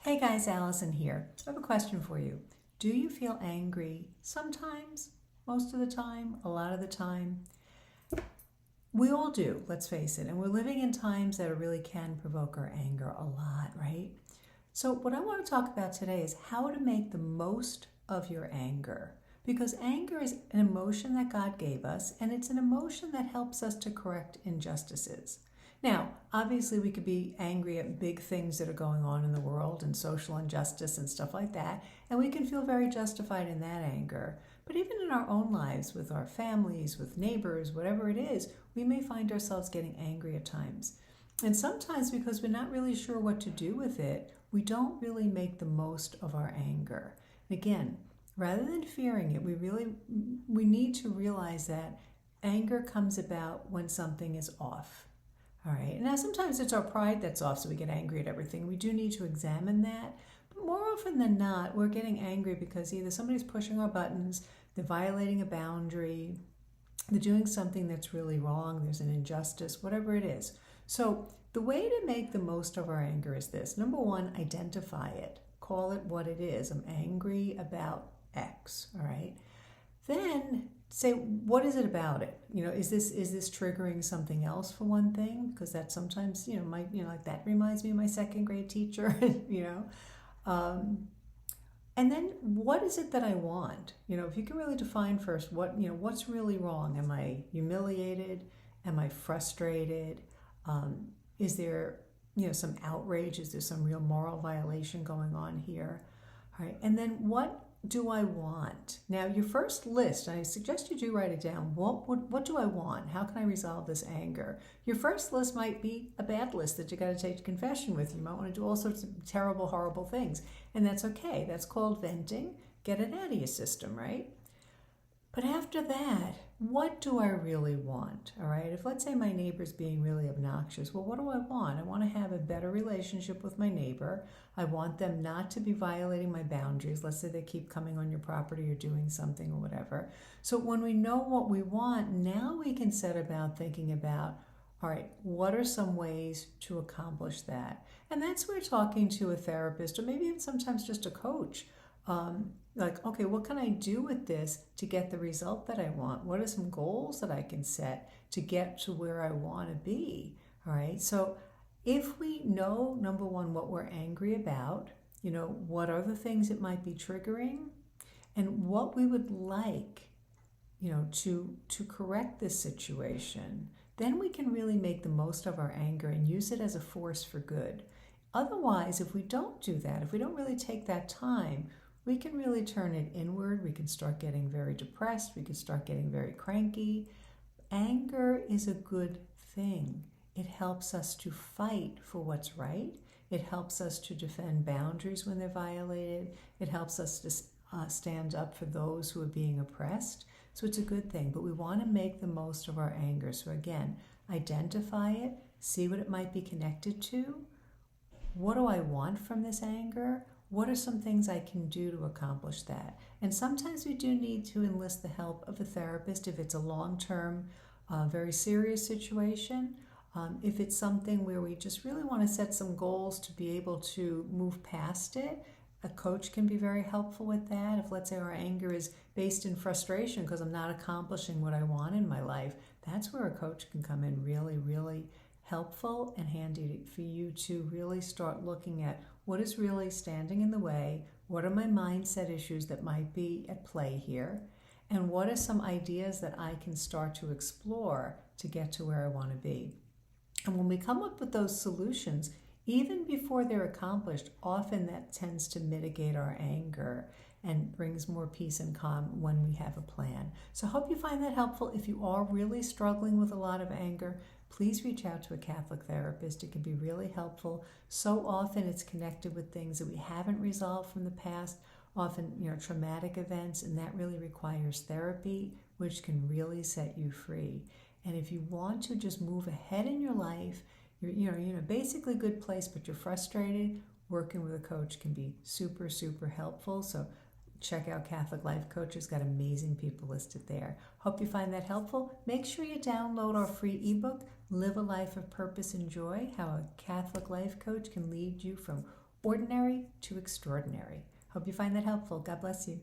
Hey guys, Allison here. I have a question for you. Do you feel angry sometimes, most of the time, a lot of the time? We all do, let's face it. And we're living in times that really can provoke our anger a lot, right? So, what I want to talk about today is how to make the most of your anger. Because anger is an emotion that God gave us, and it's an emotion that helps us to correct injustices. Now, obviously, we could be angry at big things that are going on in the world and social injustice and stuff like that, and we can feel very justified in that anger. But even in our own lives, with our families, with neighbors, whatever it is, we may find ourselves getting angry at times. And sometimes, because we're not really sure what to do with it, we don't really make the most of our anger. And again, rather than fearing it, we need to realize that anger comes about when something is off. All right. Now, sometimes it's our pride that's off, so we get angry at everything. We do need to examine that. But more often than not, we're getting angry because either somebody's pushing our buttons, they're violating a boundary, they're doing something that's really wrong, there's an injustice, whatever it is. So, the way to make the most of our anger is this. Number one, identify it. Call it what it is. I'm angry about X. All right. Then say, what is it about it? Is this triggering something else for one thing? Because that sometimes, like that reminds me of my second grade teacher, And then what is it that I want? If you can really define first what's really wrong. Am I humiliated? Am I frustrated? Is there, some outrage? Is there some real moral violation going on here? All right. And then what do I want? Now, your first list, I suggest you do write it down. What do I want? How can I resolve this anger? Your first list might be a bad list that you got to take to confession with. You might want to do all sorts of terrible, horrible things. And that's okay. That's called venting. Get it out of your system, right? But after that, what do I really want? All right. If let's say my neighbor's being really obnoxious, well, what do I want? I want to have a better relationship with my neighbor. I want them not to be violating my boundaries. Let's say they keep coming on your property or doing something or whatever. So when we know what we want, now we can set about thinking about, all right, what are some ways to accomplish that? And that's where talking to a therapist or maybe even sometimes just a coach, okay, what can I do with this to get the result that I want? What are some goals that I can set to get to where I want to be? All right. So if we know, number one, what we're angry about, what are the things that might be triggering and what we would like, to correct this situation, then we can really make the most of our anger and use it as a force for good. Otherwise, if we don't do that, if we don't really take that time, we can really turn it inward. We can start getting very depressed. We can start getting very cranky. Anger is a good thing. It helps us to fight for what's right. It helps us to defend boundaries when they're violated. It helps us to stand up for those who are being oppressed. So it's a good thing, but we want to make the most of our anger. So again, identify it, see what it might be connected to. What do I want from this anger? What are some things I can do to accomplish that? And sometimes we do need to enlist the help of a therapist if it's a long-term, very serious situation. If it's something where we just really want to set some goals to be able to move past it, a coach can be very helpful with that. If let's say our anger is based in frustration because I'm not accomplishing what I want in my life, that's where a coach can come in really, really helpful and handy for you to really start looking at what is really standing in the way, what are my mindset issues that might be at play here, and what are some ideas that I can start to explore to get to where I want to be. And when we come up with those solutions, even before they're accomplished, often that tends to mitigate our anger and brings more peace and calm when we have a plan. So I hope you find that helpful. If you are really struggling with a lot of anger, please reach out to a Catholic therapist. It can be really helpful. So often it's connected with things that we haven't resolved from the past, often, traumatic events, and that really requires therapy, which can really set you free. And if you want to just move ahead in your life, you're in a basically good place, but you're frustrated, working with a coach can be super, super helpful. So check out Catholic Life Coaches, got amazing people listed there. Hope you find that helpful. Make sure you download our free ebook, Live a Life of Purpose and Joy, How a Catholic Life Coach Can Lead You from ordinary to extraordinary. Hope you find that helpful. God bless you.